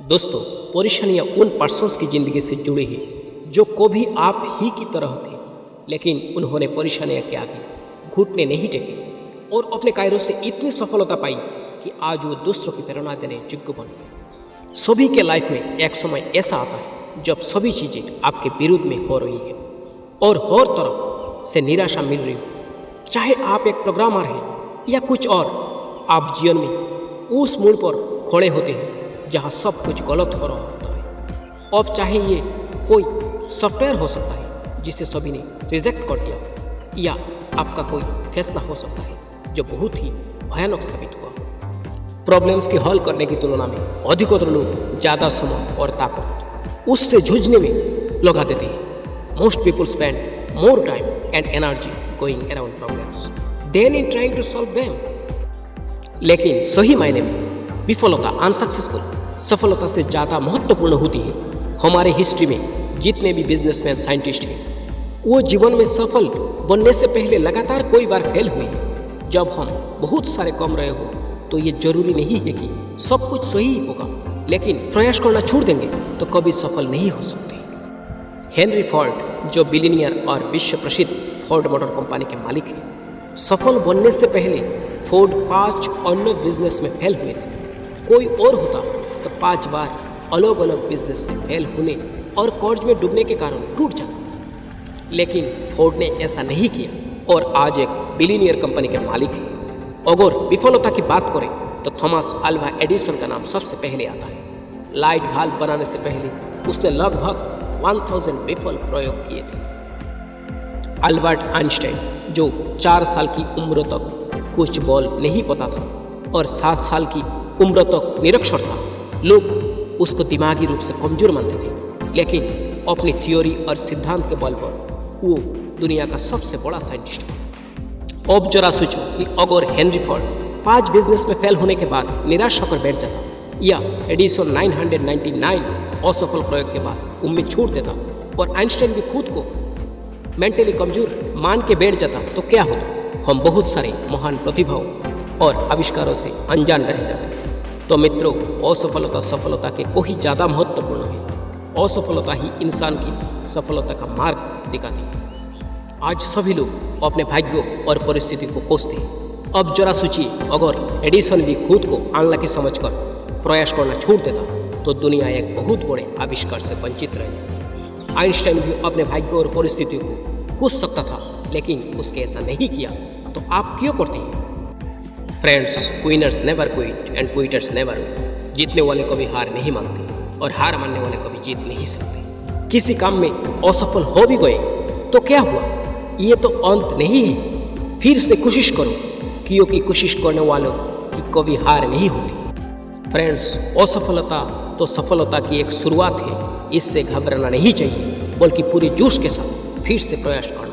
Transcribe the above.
दोस्तों, परेशानियाँ उन पर्सन्स की ज़िंदगी से जुड़ी हैं जो कभी आप ही की तरह थे, लेकिन उन्होंने परेशानियाँ के आगे घुटने नहीं टेके और अपने कार्यों से इतनी सफलता पाई कि आज वो दूसरों की प्रेरणा देने योग्य बन गए। सभी के लाइफ में एक समय ऐसा आता है जब सभी चीज़ें आपके विरुद्ध में हो रही है और हर तरफ से निराशा मिल रही हो। चाहे आप एक प्रोग्रामर हैं या कुछ और, आप जीवन में उस मोड़ पर खड़े होते हैं जहाँ सब कुछ गलत हो रहा होता है। अब चाहे ये कोई सॉफ्टवेयर हो सकता है जिसे सभी ने रिजेक्ट कर दिया, या आपका कोई फैसला हो सकता है जो बहुत ही भयानक साबित हुआ। प्रॉब्लम्स की हल करने की तुलना में अधिकतर लोग ज़्यादा समय और ताकत उससे जूझने में लगा देते हैं। Most people spend more time and energy going around problems than in trying to solve them. लेकिन सही मायने में विफलता, अनसक्सेसफुल सफलता से ज़्यादा महत्वपूर्ण होती है। हमारे हिस्ट्री में जितने भी बिजनेसमैन, साइंटिस्ट हैं, वो जीवन में सफल बनने से पहले लगातार कई बार फेल हुए। जब हम बहुत सारे कम रहे हो तो ये जरूरी नहीं है कि सब कुछ सही होगा, लेकिन प्रयास करना छोड़ देंगे तो कभी सफल नहीं हो सकते। हेनरी फोर्ड, जो बिलियनियर और विश्व प्रसिद्ध फोर्ड मोटर कंपनी के मालिक हैं, सफल बनने से पहले फोर्ड 5 अन्य बिजनेस में फेल हुए थे। कोई और होता तो 5 बार अलग अलग बिजनेस से फेल होने और कर्ज में डूबने के कारण टूट जाता। लेकिन फोर्ड ने ऐसा नहीं किया और आज एक बिलियनियर कंपनी के मालिक है। अगर विफलता की बात करें तो थॉमस अल्वा एडिसन का नाम सबसे पहले आता है। लाइट वाल्व बनाने से पहले उसने लगभग 1000 विफल प्रयोग किए थे। अल्बर्ट आइंस्टाइन, जो 4 साल की उम्र तक कुछ बोल नहीं पाता था और 7 साल की उम्र तक निरक्षर था, लोग उसको दिमागी रूप से कमजोर मानते थे, लेकिन अपनी थ्योरी और सिद्धांत के बल पर वो दुनिया का सबसे बड़ा साइंटिस्ट था। अब जरा सोचो कि अगर हेनरी फोर्ड 5 बिजनेस में फेल होने के बाद निराश होकर बैठ जाता, या एडिसन 999 असफल प्रयोग के बाद उम्मीद छोड़ देता और आइंस्टाइन भी खुद को मेंटली कमजोर मान के बैठ जाता, तो क्या होता? हम बहुत सारे महान प्रतिभाओं और आविष्कारों से अनजान रह जाते। तो मित्रों, असफलता सफलता के कोई ज़्यादा महत्वपूर्ण है। असफलता ही इंसान की सफलता का मार्ग दिखाती है। आज सभी लोग अपने भाग्यों और परिस्थिति को कोसते हैं। अब जरा सोचिए, अगर एडिसन भी खुद को अनलकी समझकर प्रयास करना छोड़ देता तो दुनिया एक बहुत बड़े आविष्कार से वंचित रह जाती। आइंस्टाइन भी अपने भाग्य और परिस्थितियों को कोस सकता था, लेकिन उसने ऐसा नहीं किया। तो आप क्यों करते हैं? Friends, winners never quit and quitters never win. जीतने वाले कभी हार नहीं मानते और हार मानने वाले कभी जीत नहीं सकते। किसी काम में असफल हो भी गए तो क्या हुआ? ये तो अंत नहीं है। फिर से कोशिश करो, क्योंकि कोशिश करने वालों की कभी हार नहीं होती। फ्रेंड्स, असफलता तो सफलता की एक शुरुआत है। इससे घबराना नहीं चाहिए, बल्कि पूरे जोश के साथ फिर से प्रयास करना।